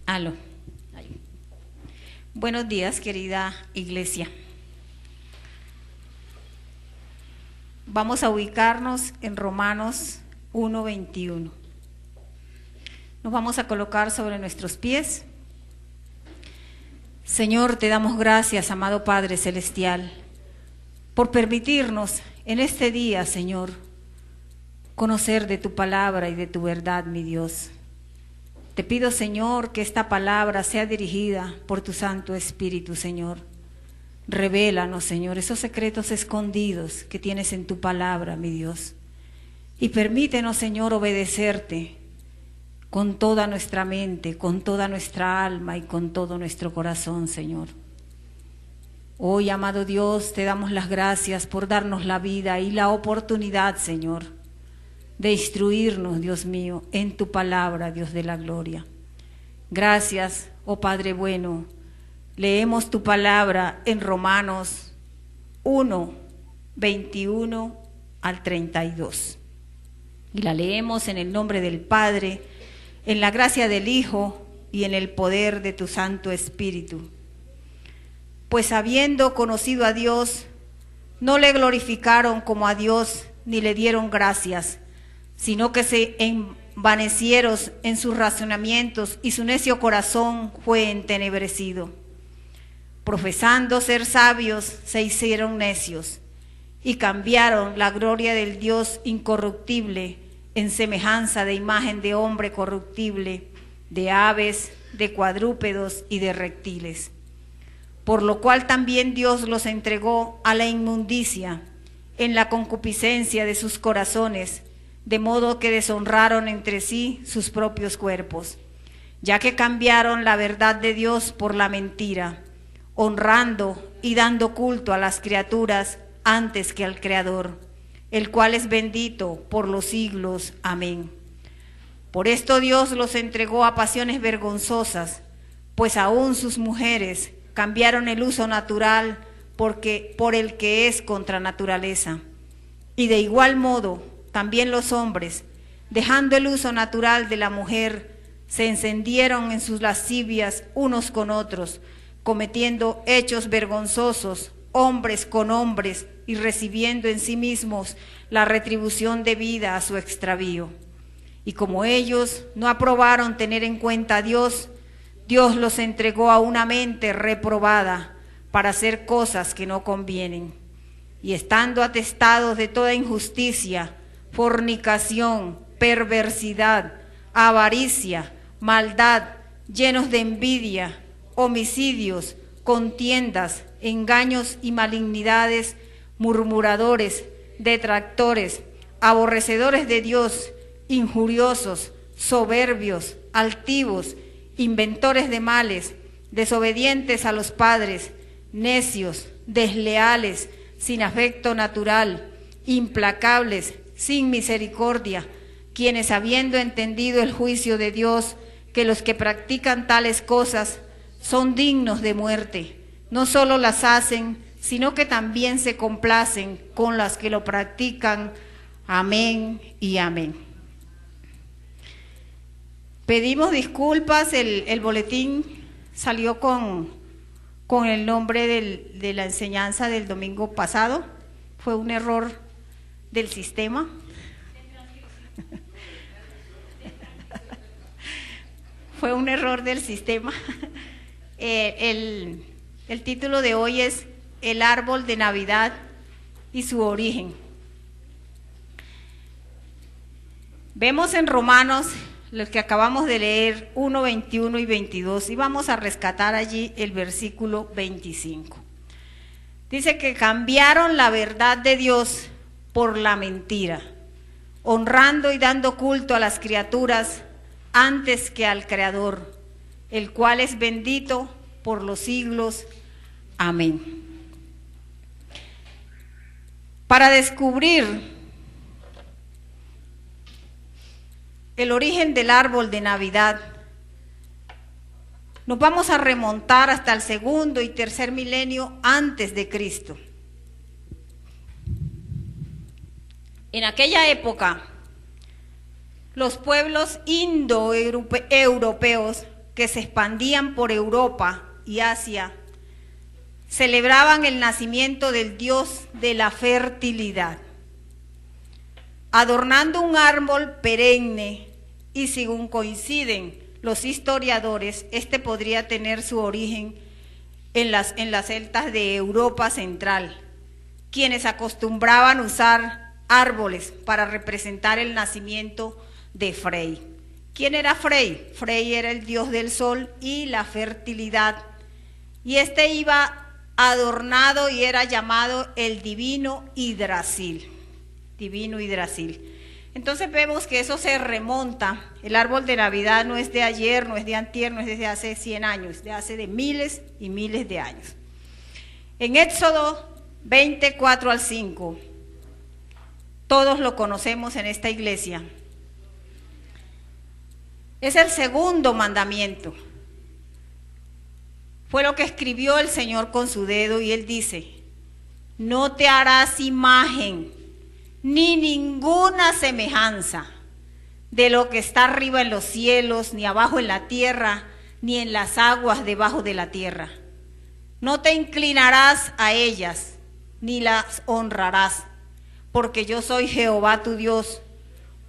Aló. Buenos días, querida iglesia. Vamos a ubicarnos en Romanos 1:21. Nos vamos a colocar sobre nuestros pies. Señor, te damos gracias, amado Padre Celestial, por permitirnos en este día, Señor, conocer de tu palabra y de tu verdad, mi Dios. Te pido, Señor, que esta palabra sea dirigida por tu Santo Espíritu, Señor. Revélanos, Señor, esos secretos escondidos que tienes en tu palabra, mi Dios. Y permítenos, Señor, obedecerte con toda nuestra mente, con toda nuestra alma y con todo nuestro corazón, Señor. Hoy, amado Dios, te damos las gracias por darnos la vida y la oportunidad, Señor, de instruirnos, Dios mío, en tu palabra, Dios de la gloria. Gracias, oh Padre bueno. Leemos tu palabra en Romanos 1:21 al 32. Y la leemos en el nombre del Padre, en la gracia del Hijo y en el poder de tu Santo Espíritu. Pues habiendo conocido a Dios, no le glorificaron como a Dios ni le dieron gracias, sino que se envanecieron en sus razonamientos y su necio corazón fue entenebrecido. Profesando ser sabios, se hicieron necios y cambiaron la gloria del Dios incorruptible en semejanza de imagen de hombre corruptible, de aves, de cuadrúpedos y de reptiles. Por lo cual también Dios los entregó a la inmundicia en la concupiscencia de sus corazones, de modo que deshonraron entre sí sus propios cuerpos, ya que cambiaron la verdad de Dios por la mentira, honrando y dando culto a las criaturas antes que al Creador, el cual es bendito por los siglos. Amén. Por esto Dios los entregó a pasiones vergonzosas, pues aún sus mujeres cambiaron el uso natural por el que es contra naturaleza. Y de igual modo, también los hombres, dejando el uso natural de la mujer, se encendieron en sus lascivias unos con otros, cometiendo hechos vergonzosos, hombres con hombres, y recibiendo en sí mismos la retribución debida a su extravío. Y como ellos no aprobaron tener en cuenta a Dios, Dios los entregó a una mente reprobada para hacer cosas que no convienen. Y estando atestados de toda injusticia, fornicación, perversidad, avaricia, maldad, llenos de envidia, homicidios, contiendas, engaños y malignidades, murmuradores, detractores, aborrecedores de Dios, injuriosos, soberbios, altivos, inventores de males, desobedientes a los padres, necios, desleales, sin afecto natural, implacables, sin misericordia, quienes habiendo entendido el juicio de Dios, que los que practican tales cosas son dignos de muerte, no solo las hacen, sino que también se complacen con las que lo practican. Amén y amén. Pedimos disculpas, el boletín salió con el nombre de la enseñanza del domingo pasado. Fue un error del sistema. Fue un error del sistema. El título de hoy es El árbol de Navidad y su origen. Vemos en Romanos, los que acabamos de leer, 1, 21 y 22, y vamos a rescatar allí el versículo 25. Dice que cambiaron la verdad de Dios por la mentira, honrando y dando culto a las criaturas antes que al Creador, el cual es bendito por los siglos. Amén. Para descubrir el origen del árbol de Navidad, nos vamos a remontar hasta el segundo y tercer milenio antes de Cristo. En aquella época, los pueblos indoeuropeos que se expandían por Europa y Asia celebraban el nacimiento del dios de la fertilidad, adornando un árbol perenne, y según coinciden los historiadores, este podría tener su origen en las celtas de Europa Central, quienes acostumbraban usar árboles para representar el nacimiento de Frey. ¿Quién era Frey? Frey era el dios del sol y la fertilidad, y este iba adornado y era llamado el divino Yggdrasil. Divino Yggdrasil. Entonces vemos que eso se remonta. El árbol de Navidad no es de ayer, no es de antier, no es desde hace 100 años, es de hace de miles y miles de años. En Éxodo 24 al 5, todos lo conocemos en esta iglesia. Es el segundo mandamiento. Fue lo que escribió el Señor con su dedo, y Él dice: no te harás imagen ni ninguna semejanza de lo que está arriba en los cielos, ni abajo en la tierra, ni en las aguas debajo de la tierra. No te inclinarás a ellas, ni las honrarás, porque yo soy Jehová tu Dios,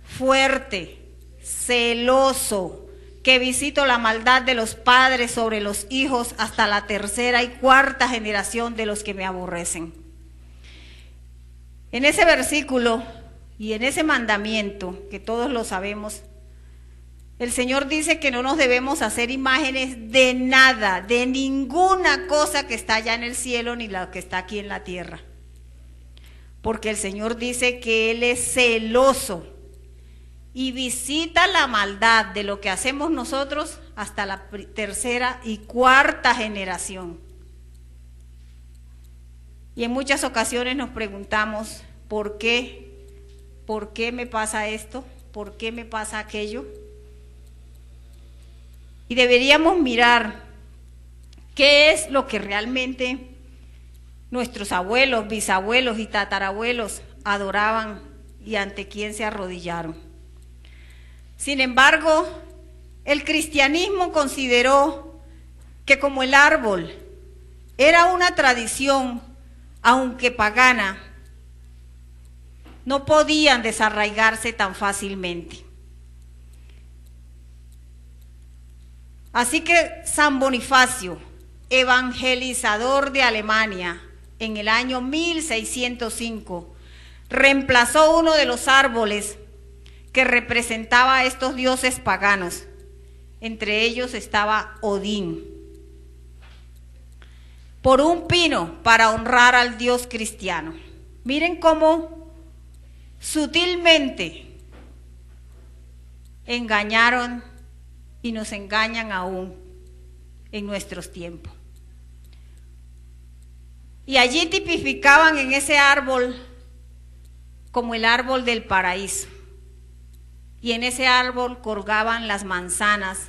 fuerte, celoso, que visito la maldad de los padres sobre los hijos hasta la tercera y cuarta generación de los que me aborrecen. En ese versículo y en ese mandamiento, que todos lo sabemos, el Señor dice que no nos debemos hacer imágenes de nada, de ninguna cosa que está allá en el cielo ni la que está aquí en la tierra. Porque el Señor dice que Él es celoso y visita la maldad de lo que hacemos nosotros hasta la tercera y cuarta generación. Y en muchas ocasiones nos preguntamos, ¿por qué? ¿Por qué me pasa esto? ¿Por qué me pasa aquello? Y deberíamos mirar qué es lo que realmente nuestros abuelos, bisabuelos y tatarabuelos adoraban y ante quién se arrodillaron. Sin embargo, el cristianismo consideró que como el árbol era una tradición, aunque pagana, no podían desarraigarse tan fácilmente. Así que San Bonifacio, evangelizador de Alemania, en el año 1605, reemplazó uno de los árboles que representaba a estos dioses paganos. Entre ellos estaba Odín, por un pino para honrar al Dios cristiano. Miren cómo sutilmente engañaron y nos engañan aún en nuestros tiempos. Y allí tipificaban en ese árbol como el árbol del paraíso. Y en ese árbol colgaban las manzanas,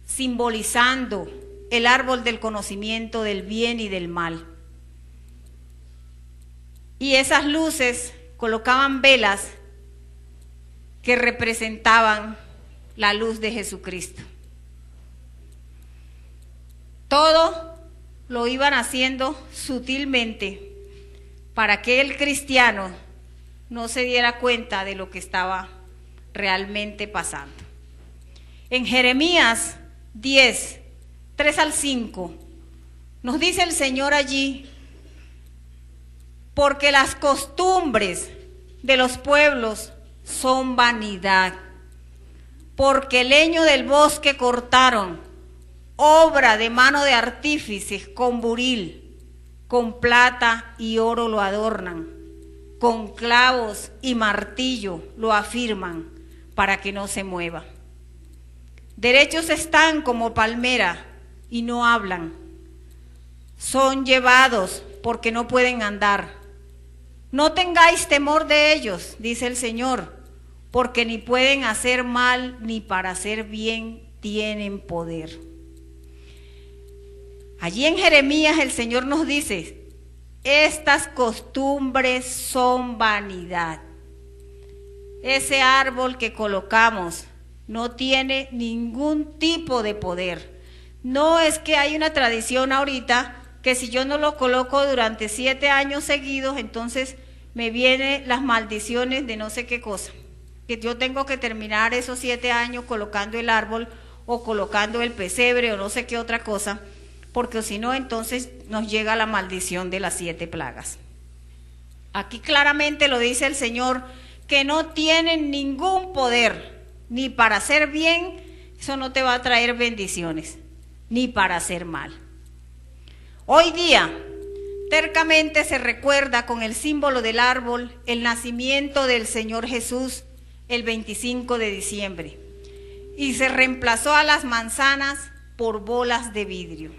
simbolizando el árbol del conocimiento del bien y del mal. Y esas luces colocaban velas que representaban la luz de Jesucristo. Todo lo iban haciendo sutilmente para que el cristiano no se diera cuenta de lo que estaba realmente pasando. En Jeremías 10, 3 al 5, nos dice el Señor allí: porque las costumbres de los pueblos son vanidad, porque el leño del bosque cortaron, obra de mano de artífices, con buril, con plata y oro lo adornan, con clavos y martillo lo afirman, para que no se mueva. Derechos están como palmera y no hablan, son llevados porque no pueden andar. No tengáis temor de ellos, dice el Señor, porque ni pueden hacer mal ni para hacer bien tienen poder. Allí en Jeremías el Señor nos dice: estas costumbres son vanidad. Ese árbol que colocamos no tiene ningún tipo de poder. No es que hay una tradición ahorita que si yo no lo coloco durante 7 años seguidos, entonces me vienen las maldiciones de no sé qué cosa. Que yo tengo que terminar esos 7 años colocando el árbol o colocando el pesebre o no sé qué otra cosa, porque si no, entonces nos llega la maldición de las 7 plagas. Aquí claramente lo dice el Señor, que no tienen ningún poder, ni para hacer bien, eso no te va a traer bendiciones, ni para hacer mal. Hoy día, tercamente se recuerda con el símbolo del árbol el nacimiento del Señor Jesús el 25 de diciembre, y se reemplazó a las manzanas por bolas de vidrio.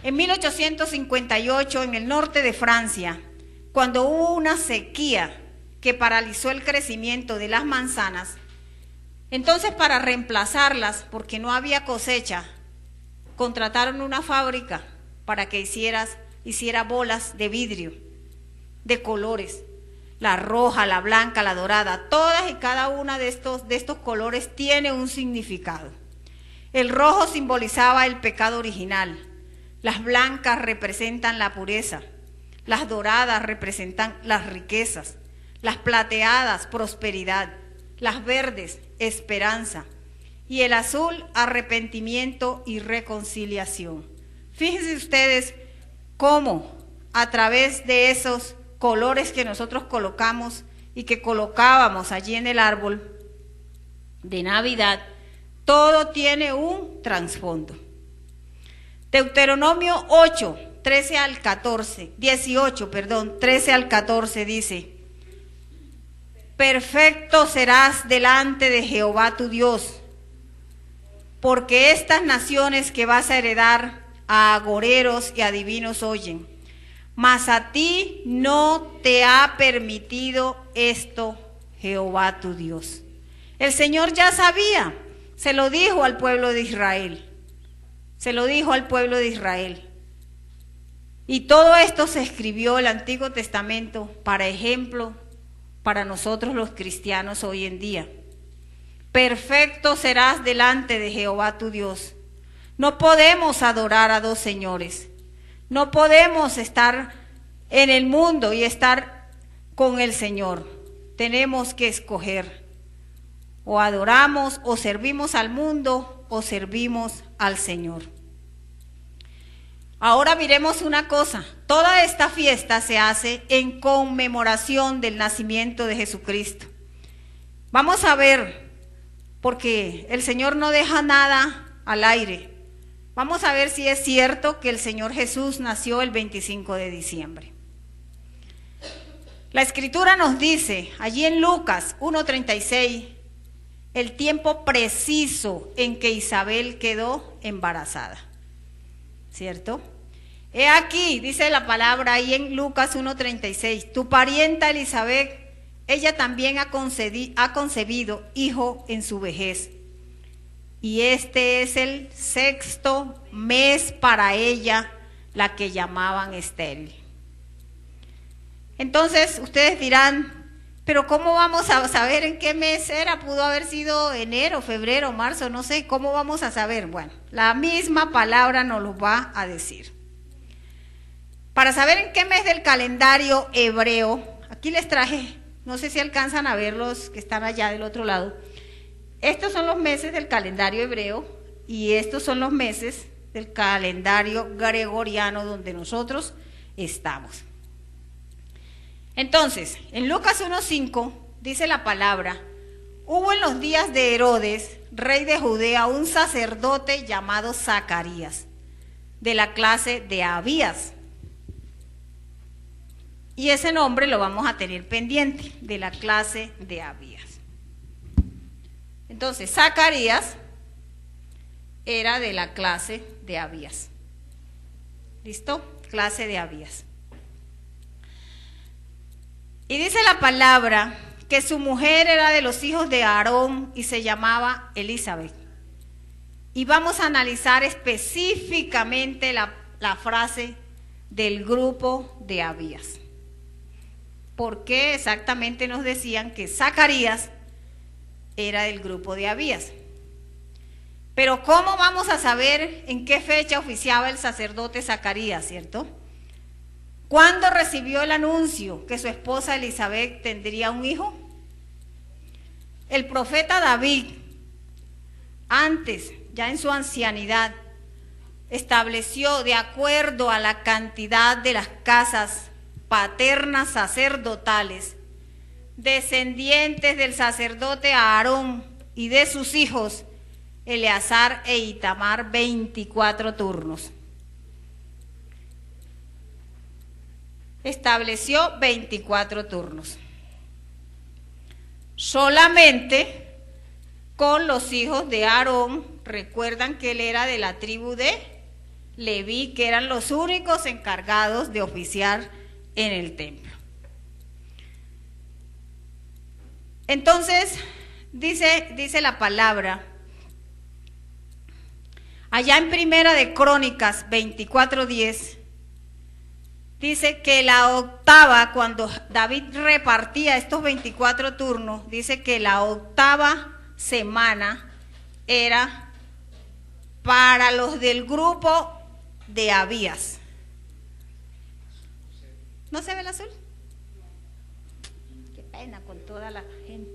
En 1858, en el norte de Francia, cuando hubo una sequía que paralizó el crecimiento de las manzanas, entonces para reemplazarlas, porque no había cosecha, contrataron una fábrica para que hiciera bolas de vidrio, de colores, la roja, la blanca, la dorada, todas y cada una de estos colores tiene un significado. El rojo simbolizaba el pecado original, las blancas representan la pureza, las doradas representan las riquezas, las plateadas, prosperidad, las verdes, esperanza, y el azul, arrepentimiento y reconciliación. Fíjense ustedes cómo a través de esos colores que nosotros colocamos y que colocábamos allí en el árbol de Navidad, todo tiene un trasfondo. Deuteronomio 13 al 14 dice: perfecto serás delante de Jehová tu Dios, porque estas naciones que vas a heredar a agoreros y adivinos oyen, mas a ti no te ha permitido esto Jehová tu Dios. El Señor ya sabía, se lo dijo al pueblo de Israel, y todo esto se escribió en el Antiguo Testamento para ejemplo para nosotros los cristianos hoy en día. Perfecto serás delante de Jehová tu Dios. No podemos adorar a dos señores. No podemos estar en el mundo y estar con el Señor. Tenemos que escoger. O adoramos o servimos al mundo o servimos al Señor. Ahora miremos una cosa. Toda esta fiesta se hace en conmemoración del nacimiento de Jesucristo. Vamos a ver, porque el Señor no deja nada al aire. Vamos a ver si es cierto que el Señor Jesús nació el 25 de diciembre. La Escritura nos dice, allí en Lucas 1:36, el tiempo preciso en que Isabel quedó embarazada. ¿Cierto? He aquí, dice la palabra ahí en Lucas 1:36, tu parienta Elizabeth, ella también ha concebido hijo en su vejez. Y este es el 6º mes para ella, la que llamaban estéril. Entonces ustedes dirán, pero ¿cómo vamos a saber en qué mes era? Pudo haber sido enero, febrero, marzo, no sé, ¿cómo vamos a saber? Bueno, la misma palabra nos lo va a decir. Para saber en qué mes del calendario hebreo, aquí les traje, no sé si alcanzan a ver los que están allá del otro lado. Estos son los meses del calendario hebreo y estos son los meses del calendario gregoriano donde nosotros estamos. Entonces, en Lucas 1:5 dice la palabra, hubo en los días de Herodes, rey de Judea, un sacerdote llamado Zacarías, de la clase de Abías. Y ese nombre lo vamos a tener pendiente, de la clase de Abías. Entonces, Zacarías era de la clase de Abías. ¿Listo? Clase de Abías. Y dice la palabra que su mujer era de los hijos de Aarón y se llamaba Elizabeth. Y vamos a analizar específicamente la frase del grupo de Abías. ¿Por qué exactamente nos decían que Zacarías era del grupo de Abías? Pero ¿cómo vamos a saber en qué fecha oficiaba el sacerdote Zacarías, cierto? ¿Cuándo recibió el anuncio que su esposa Elizabeth tendría un hijo? El profeta David, antes, ya en su ancianidad, estableció de acuerdo a la cantidad de las casas paternas sacerdotales, descendientes del sacerdote Aarón y de sus hijos, Eleazar e Itamar, 24 turnos. Estableció 24 turnos. Solamente con los hijos de Aarón, recuerdan que él era de la tribu de Leví, que eran los únicos encargados de oficiar en el templo. Entonces, dice la palabra, allá en Primera de Crónicas 24:10, dice que la octava, cuando David repartía estos 24 turnos, dice que la octava semana era para los del grupo de Abías. ¿No se ve el azul? Qué pena con toda la gente.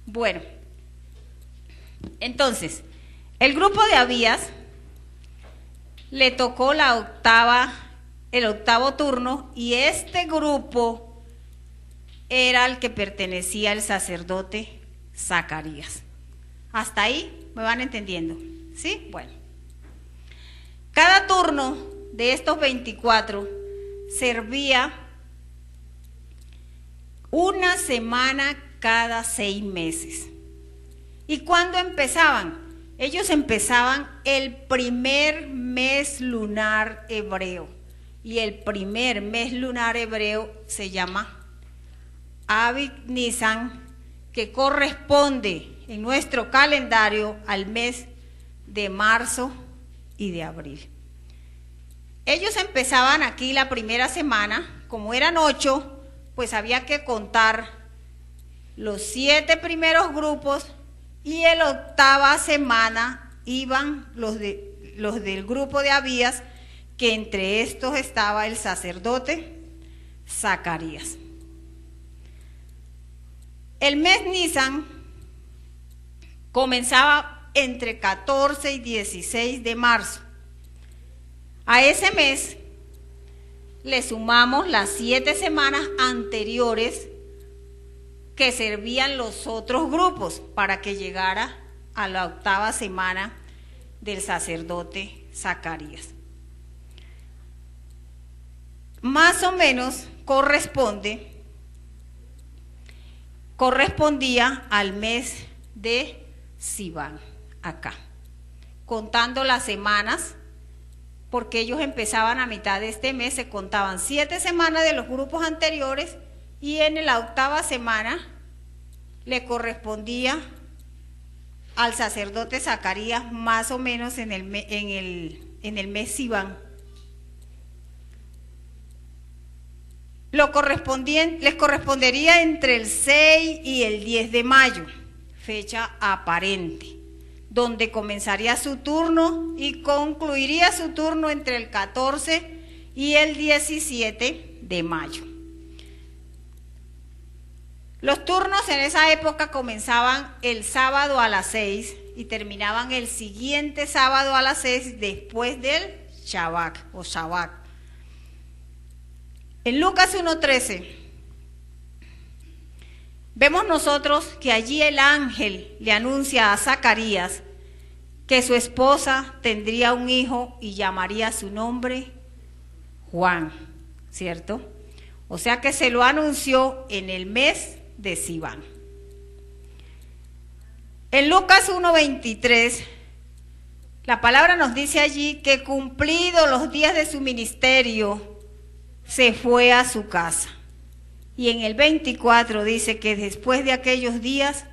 Bueno, entonces, el grupo de Abías le tocó el octavo turno, y este grupo era al que pertenecía el sacerdote Zacarías. ¿Hasta ahí me van entendiendo? ¿Sí? Bueno. Cada turno de estos 24 servía una semana cada 6 meses. ¿Y cuándo empezaban? Ellos empezaban el primer mes lunar hebreo. Y el primer mes lunar hebreo se llama Abib Nisan, que corresponde en nuestro calendario al mes de marzo y de abril. Ellos empezaban aquí la primera semana, como eran 8, pues había que contar los 7 primeros grupos, y en la octava semana iban los del grupo de Abías, que entre estos estaba el sacerdote Zacarías. El mes Nisan comenzaba entre 14 y 16 de marzo. A ese mes le sumamos las 7 semanas anteriores que servían los otros grupos para que llegara a la octava semana del sacerdote Zacarías. Más o menos correspondía al mes de Sivan, acá, contando las semanas, porque ellos empezaban a mitad de este mes, se contaban 7 semanas de los grupos anteriores, y en la octava semana le correspondía al sacerdote Zacarías más o menos en el mes Sivan. Les correspondería entre el 6 y el 10 de mayo, fecha aparente, donde comenzaría su turno y concluiría su turno entre el 14 y el 17 de mayo. Los turnos en esa época comenzaban el sábado a las 6 y terminaban el siguiente sábado a las 6 después del Shabbat o Shabbat. En Lucas 1:13 vemos nosotros que allí el ángel le anuncia a Zacarías que su esposa tendría un hijo y llamaría su nombre Juan, ¿cierto? O sea que se lo anunció en el mes de Sivan. En Lucas 1:23 la palabra nos dice allí que cumplidos los días de su ministerio se fue a su casa, y en el 24 dice que después de aquellos días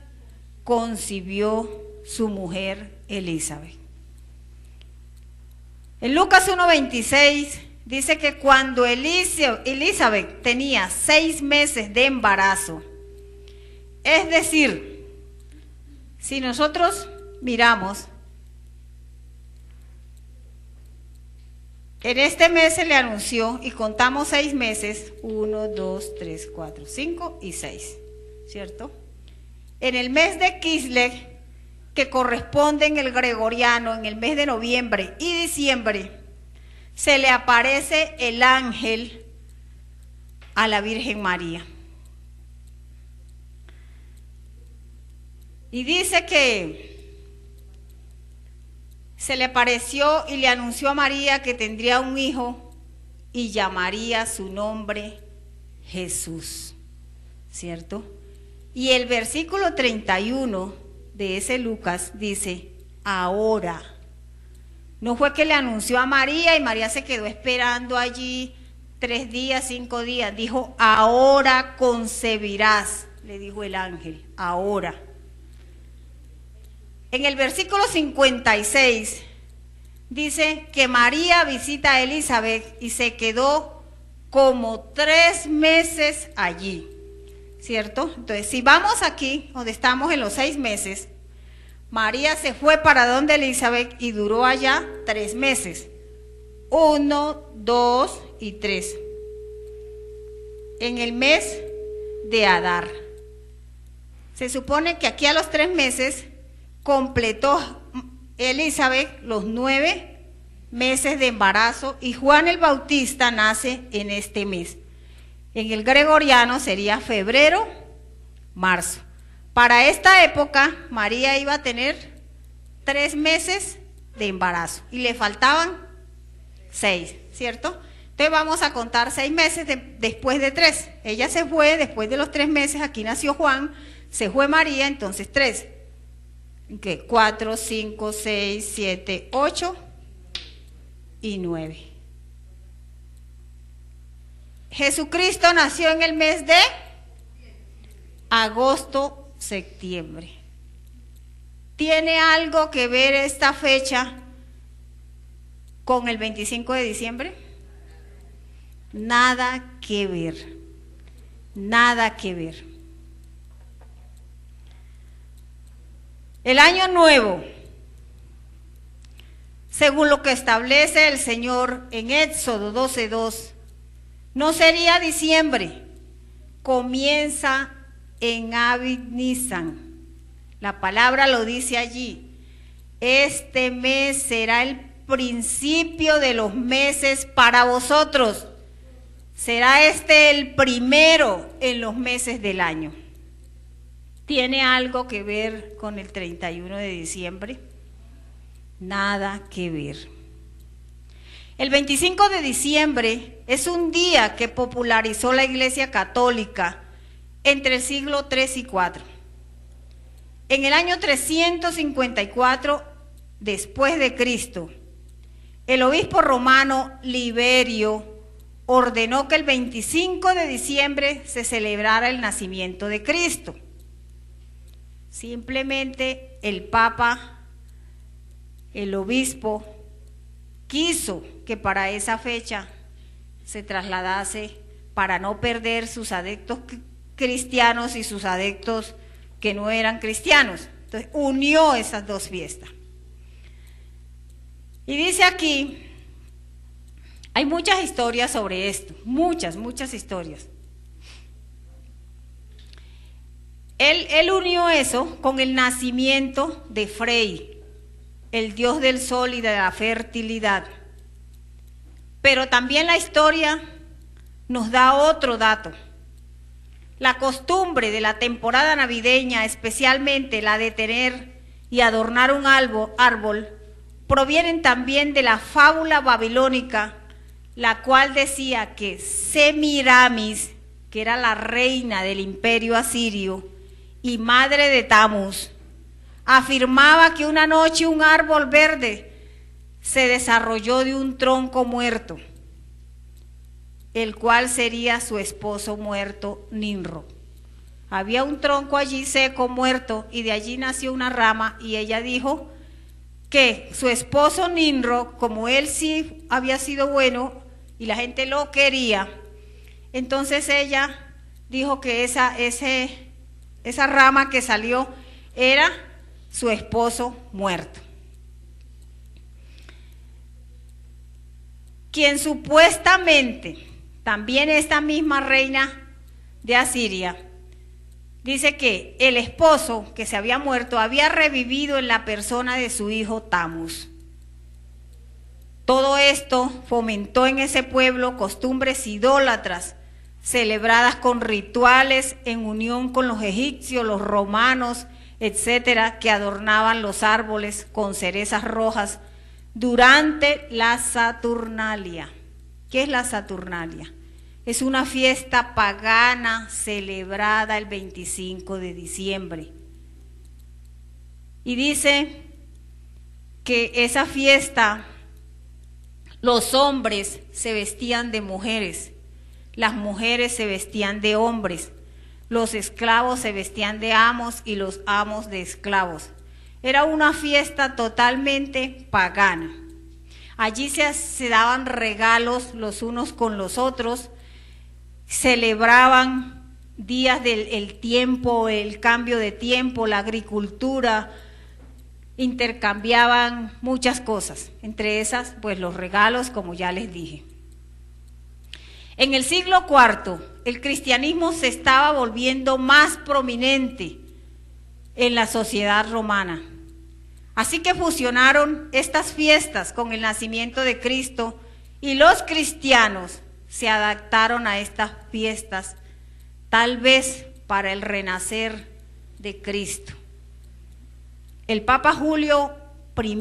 concibió su mujer Elizabeth. En Lucas 1:26 dice que cuando Elizabeth tenía 6 meses de embarazo, es decir, Si nosotros miramos, en este mes se le anunció y contamos 6 meses, 1, 2, 3, 4, 5 y 6, ¿cierto? En el mes de Kislev, que corresponde en el gregoriano, en el mes de noviembre y diciembre, se le aparece el ángel a la Virgen María. Y dice que se le apareció y le anunció a María que tendría un hijo y llamaría su nombre Jesús, ¿cierto? Y el versículo 31 de ese Lucas dice, ahora. No fue que le anunció a María y María se quedó esperando allí 3 días, 5 días. Dijo, ahora concebirás, le dijo el ángel, ahora. En el versículo 56 dice que María visita a Elizabeth y se quedó como 3 meses allí, ¿cierto? Entonces, si vamos aquí, donde estamos en los 6 meses, María se fue para donde Elizabeth y duró allá 3 meses. 1, 2 y 3. En el mes de Adar. Se supone que aquí a los 3 meses completó Elizabeth los 9 meses de embarazo y Juan el Bautista nace en este mes. En el gregoriano sería febrero, marzo. Para esta época María iba a tener 3 meses de embarazo y le faltaban 6, ¿cierto? Entonces vamos a contar 6 meses después de 3. Ella se fue después de los 3 meses, aquí nació Juan, se fue María, entonces 3. ¿Qué? 4, 5, 6, 7, 8 y 9. Jesucristo nació en el mes de agosto, septiembre. ¿Tiene algo que ver esta fecha con el 25 de diciembre? Nada que ver. Nada que ver. El año nuevo, según lo que establece el Señor en Éxodo 12:2, no sería diciembre, comienza en Abib Nisan. La palabra lo dice allí. Este mes será el principio de los meses para vosotros. Será este el primero en los meses del año. ¿Tiene algo que ver con el 31 de diciembre? Nada que ver. El 25 de diciembre es un día que popularizó la Iglesia Católica entre el siglo III y IV. En el año 354 después de Cristo, el obispo romano Liberio ordenó que el 25 de diciembre se celebrara el nacimiento de Cristo. Simplemente el Papa, el obispo, quiso que para esa fecha se trasladase para no perder sus adeptos cristianos y sus adeptos que no eran cristianos. Entonces unió esas dos fiestas. Y dice aquí, hay muchas historias sobre esto, muchas historias. Él unió eso con el nacimiento de Frey, el dios del sol y de la fertilidad. Pero también la historia nos da otro dato. La costumbre de la temporada navideña, especialmente la de tener y adornar un árbol, provienen también de la fábula babilónica, la cual decía que Semiramis, que era la reina del imperio asirio y madre de Tamuz, afirmaba que una noche un árbol verde se desarrolló de un tronco muerto, el cual sería su esposo muerto, Nimrod. Había un tronco allí seco, muerto, y de allí nació una rama, y ella dijo que su esposo Nimrod, como él sí había sido bueno y la gente lo quería, entonces ella dijo que esa rama que salió era su esposo muerto, quien supuestamente, también esta misma reina de Asiria, dice que el esposo que se había muerto había revivido en la persona de su hijo Tamuz. Todo esto fomentó en ese pueblo costumbres idólatras, celebradas con rituales en unión con los egipcios, los romanos, etcétera, que adornaban los árboles con cerezas rojas durante la Saturnalia. ¿Qué es la Saturnalia? Es una fiesta pagana celebrada el 25 de diciembre. Y dice que esa fiesta, los hombres se vestían de mujeres, las mujeres se vestían de hombres, los esclavos se vestían de amos y los amos de esclavos. Era una fiesta totalmente pagana. Allí se daban regalos los unos con los otros, celebraban días del tiempo, el cambio de tiempo, la agricultura, intercambiaban muchas cosas, entre esas pues los regalos, como ya les dije. En el siglo IV el cristianismo se estaba volviendo más prominente en la sociedad romana, así que fusionaron estas fiestas con el nacimiento de Cristo y los cristianos se adaptaron a estas fiestas, tal vez para el renacer de Cristo. El Papa Julio I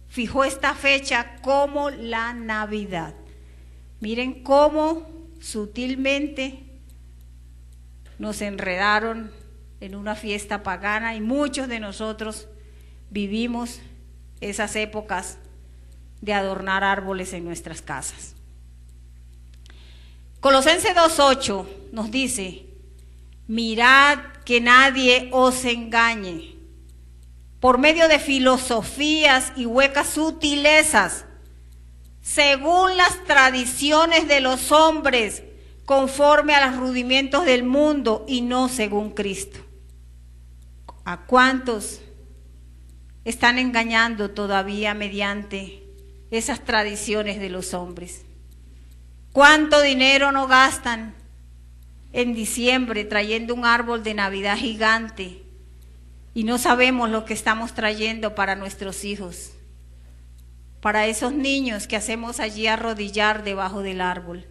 fijó esta fecha como la Navidad. Miren cómo sutilmente nos enredaron en una fiesta pagana y muchos de nosotros vivimos esas épocas de adornar árboles en nuestras casas. Colosenses 2:8 nos dice: mirad que nadie os engañe por medio de filosofías y huecas sutilezas, según las tradiciones de los hombres, conforme a los rudimentos del mundo y no según Cristo. ¿A cuántos están engañando todavía mediante esas tradiciones de los hombres? ¿Cuánto dinero no gastan en diciembre trayendo un árbol de Navidad gigante y no sabemos lo que estamos trayendo para nuestros hijos, para esos niños que hacemos allí arrodillar debajo del árbol?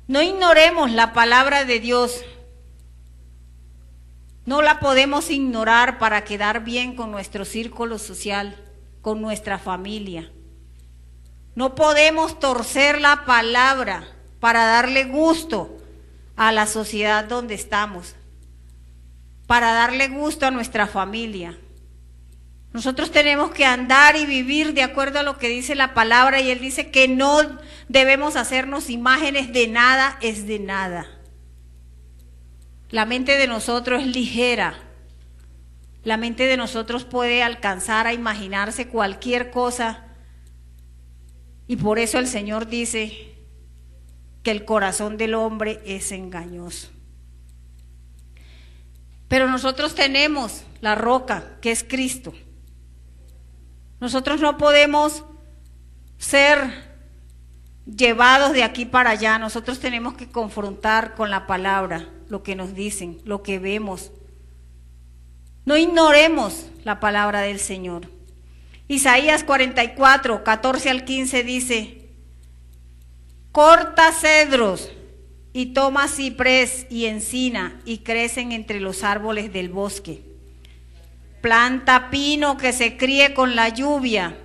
No ignoremos la palabra de Dios. No la podemos ignorar para quedar bien con nuestro círculo social, con nuestra familia. No podemos torcer la palabra para darle gusto a la sociedad donde estamos, para darle gusto a nuestra familia. Nosotros tenemos que andar y vivir de acuerdo a lo que dice la palabra, y Él dice que no debemos hacernos imágenes de nada es de nada. La mente de nosotros es ligera. La mente de nosotros puede alcanzar a imaginarse cualquier cosa, y por eso el Señor dice que el corazón del hombre es engañoso. Pero nosotros tenemos la roca, que es Cristo. Nosotros no podemos ser llevados de aquí para allá. Nosotros tenemos que confrontar con la palabra lo que nos dicen, lo que vemos. No ignoremos la palabra del Señor. Isaías 44, 14 al 15 dice: corta cedros y toma ciprés y encina y crecen entre los árboles del bosque. Planta pino que se críe con la lluvia.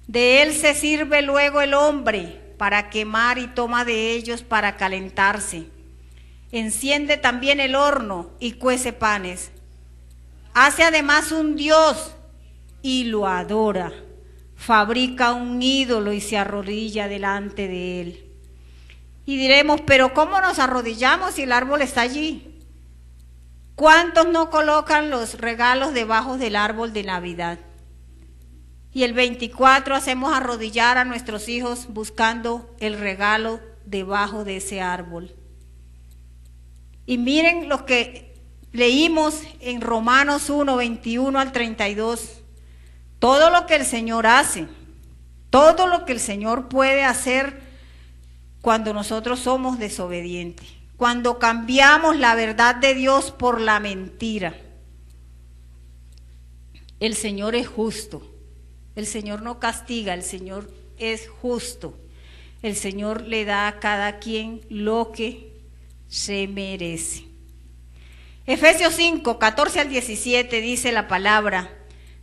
De él se sirve luego el hombre para quemar y toma de ellos para calentarse. Enciende también el horno y cuece panes. Hace además un dios y lo adora. Fabrica un ídolo y se arrodilla delante de él. Y diremos: pero ¿cómo nos arrodillamos si el árbol está allí? ¿Cuántos no colocan los regalos debajo del árbol de Navidad? Y el 24 hacemos arrodillar a nuestros hijos buscando el regalo debajo de ese árbol. Y miren lo que Leímos en Romanos 1, 21 al 32, todo lo que el Señor hace, todo lo que el Señor puede hacer cuando nosotros somos desobedientes, cuando cambiamos la verdad de Dios por la mentira. El Señor es justo, el Señor no castiga, el Señor es justo. El Señor le da a cada quien lo que se merece. Efesios 5, 14 al 17 dice la palabra: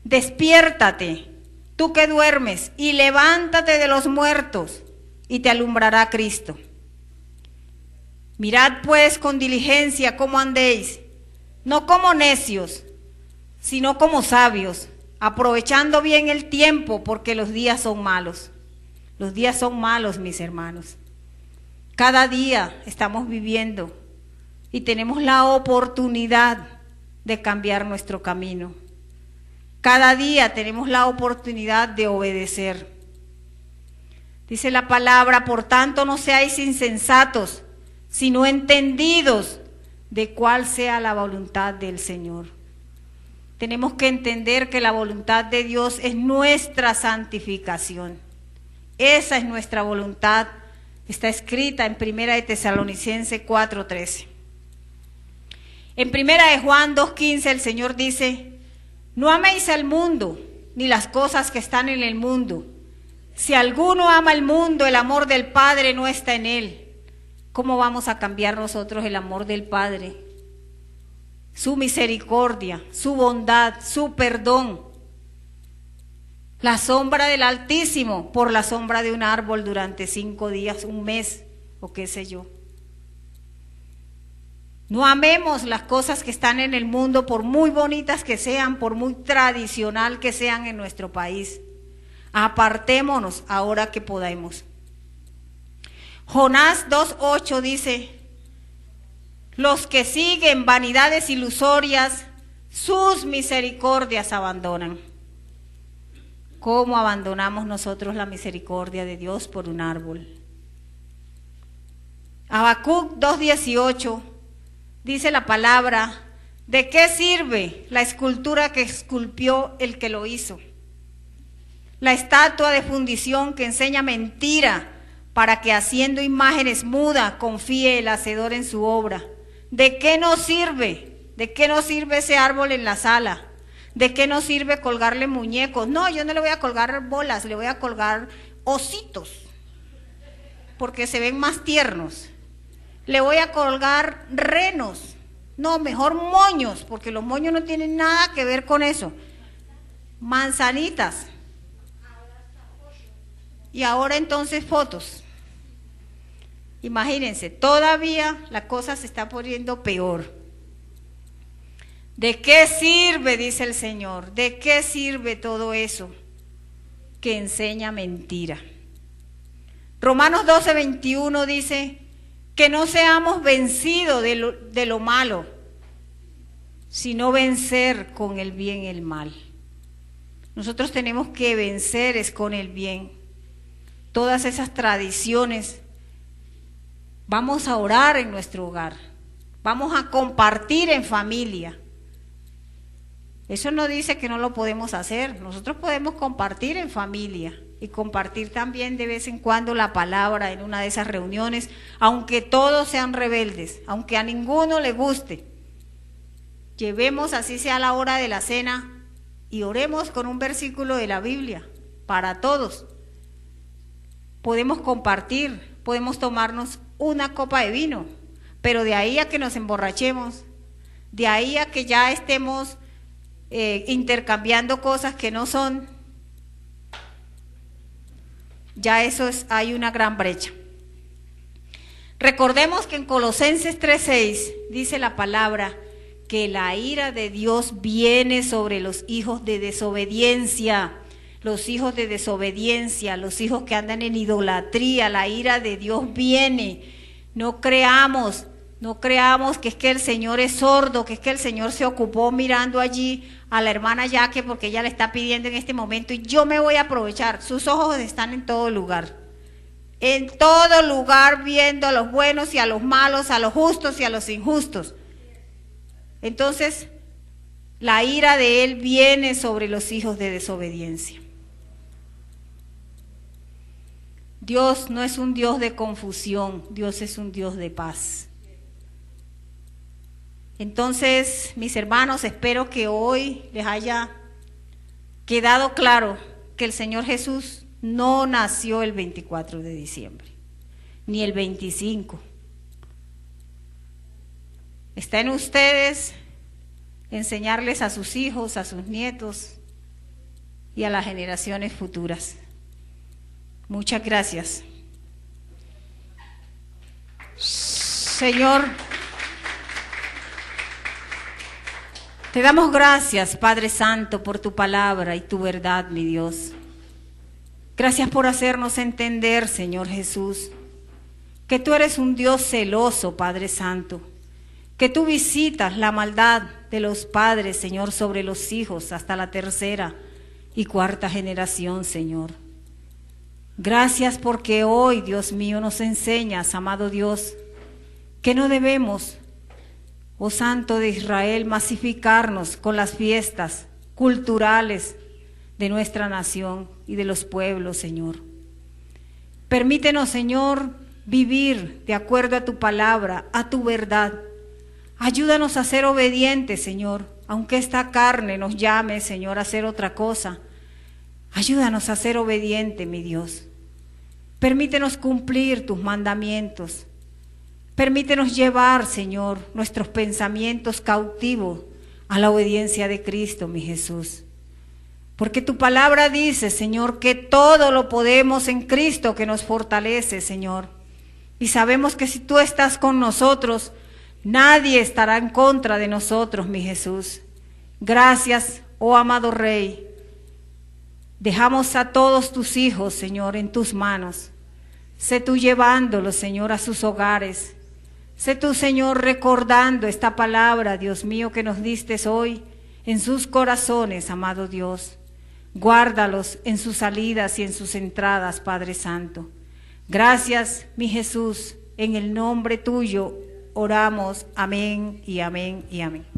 despiértate, tú que duermes, y levántate de los muertos, y te alumbrará Cristo. Mirad pues con diligencia cómo andéis, no como necios, sino como sabios, aprovechando bien el tiempo, porque los días son malos. Los días son malos, mis hermanos. Cada día estamos viviendo y tenemos la oportunidad de cambiar nuestro camino. Cada día tenemos la oportunidad de obedecer. Dice la palabra: por tanto no seáis insensatos, sino entendidos de cuál sea la voluntad del Señor. Tenemos que entender que la voluntad de Dios es nuestra santificación. Esa es nuestra voluntad. Está escrita en 1 de Tesalonicenses 4:13. En 1 de Juan 2:15 el Señor dice: no améis al mundo, ni las cosas que están en el mundo. Si alguno ama el mundo, el amor del Padre no está en él. ¿Cómo vamos a cambiar nosotros el amor del Padre? Su misericordia, su bondad, su perdón. La sombra del Altísimo por la sombra de un árbol durante 5 días, un mes o qué sé yo. No amemos las cosas que están en el mundo, por muy bonitas que sean, por muy tradicional que sean en nuestro país. Apartémonos ahora que podamos. Jonás 2:8 dice: los que siguen vanidades ilusorias, sus misericordias abandonan. ¿Cómo abandonamos nosotros la misericordia de Dios por un árbol? Habacuc 2:18 dice la palabra: ¿de qué sirve la escultura que esculpió el que lo hizo? La estatua de fundición que enseña mentira, para que haciendo imágenes mudas confíe el hacedor en su obra. ¿De qué nos sirve? ¿De qué nos sirve ese árbol en la sala? ¿De qué nos sirve colgarle muñecos? No, yo no le voy a colgar bolas, le voy a colgar ositos, porque se ven más tiernos. Le voy a colgar renos. No, mejor moños, porque los moños no tienen nada que ver con eso. Manzanitas. Y ahora entonces fotos. Imagínense, todavía la cosa se está poniendo peor. ¿De qué sirve, dice el Señor? ¿De qué sirve todo eso que enseña mentira? Romanos 12:21 dice que no seamos vencidos de lo malo, sino vencer con el bien el mal. Nosotros tenemos que vencer es con el bien. Todas esas tradiciones, vamos a orar en nuestro hogar, vamos a compartir en familia. Eso no dice que no lo podemos hacer. Nosotros podemos compartir en familia y compartir también de vez en cuando la palabra en una de esas reuniones, aunque todos sean rebeldes, aunque a ninguno le guste. Llevemos, así sea la hora de la cena, y oremos con un versículo de la Biblia para todos. Podemos compartir, podemos tomarnos una copa de vino, pero de ahí a que nos emborrachemos, de ahí a que ya estemos intercambiando cosas que no son, ya eso es, hay una gran brecha. Recordemos que en Colosenses 3:6 dice la palabra que la ira de Dios viene sobre los hijos de desobediencia. Los hijos de desobediencia, los hijos que andan en idolatría, la ira de Dios viene. No creamos que es que el Señor es sordo, que es que el Señor se ocupó mirando allí a la hermana Yaque porque ella le está pidiendo en este momento y yo me voy a aprovechar. Sus ojos están en todo lugar viendo a los buenos y a los malos, a los justos y a los injustos. entonces la ira de Él viene sobre los hijos de desobediencia. Dios no es un Dios de confusión, Dios es un Dios de paz. Entonces, mis hermanos, espero que hoy les haya quedado claro que el Señor Jesús no nació el 24 de diciembre, ni el 25. Está en ustedes enseñarles a sus hijos, a sus nietos y a las generaciones futuras. Muchas gracias. Señor, te damos gracias, Padre Santo, por tu palabra y tu verdad, mi Dios. Gracias por hacernos entender, Señor Jesús, que tú eres un Dios celoso, Padre Santo, que tú visitas la maldad de los padres, Señor, sobre los hijos hasta la tercera y cuarta generación, Señor. Gracias porque hoy, Dios mío, nos enseñas, amado Dios, que no debemos, oh Santo de Israel, masificarnos con las fiestas culturales de nuestra nación y de los pueblos, Señor. Permítenos, Señor, vivir de acuerdo a tu palabra, a tu verdad. Ayúdanos a ser obedientes, Señor, aunque esta carne nos llame, Señor, a hacer otra cosa. Ayúdanos a ser obedientes, mi Dios. Permítenos cumplir tus mandamientos. Permítenos llevar, Señor, nuestros pensamientos cautivos a la obediencia de Cristo, mi Jesús. Porque tu palabra dice, Señor, que todo lo podemos en Cristo que nos fortalece, Señor. Y sabemos que si tú estás con nosotros, nadie estará en contra de nosotros, mi Jesús. Gracias, oh amado Rey. Dejamos a todos tus hijos, Señor, en tus manos. Sé tú llevándolos, Señor, a sus hogares. Sé tú, Señor, recordando esta palabra, Dios mío, que nos diste hoy en sus corazones, amado Dios. Guárdalos en sus salidas y en sus entradas, Padre Santo. Gracias, mi Jesús, en el nombre tuyo oramos. Amén y amén y amén.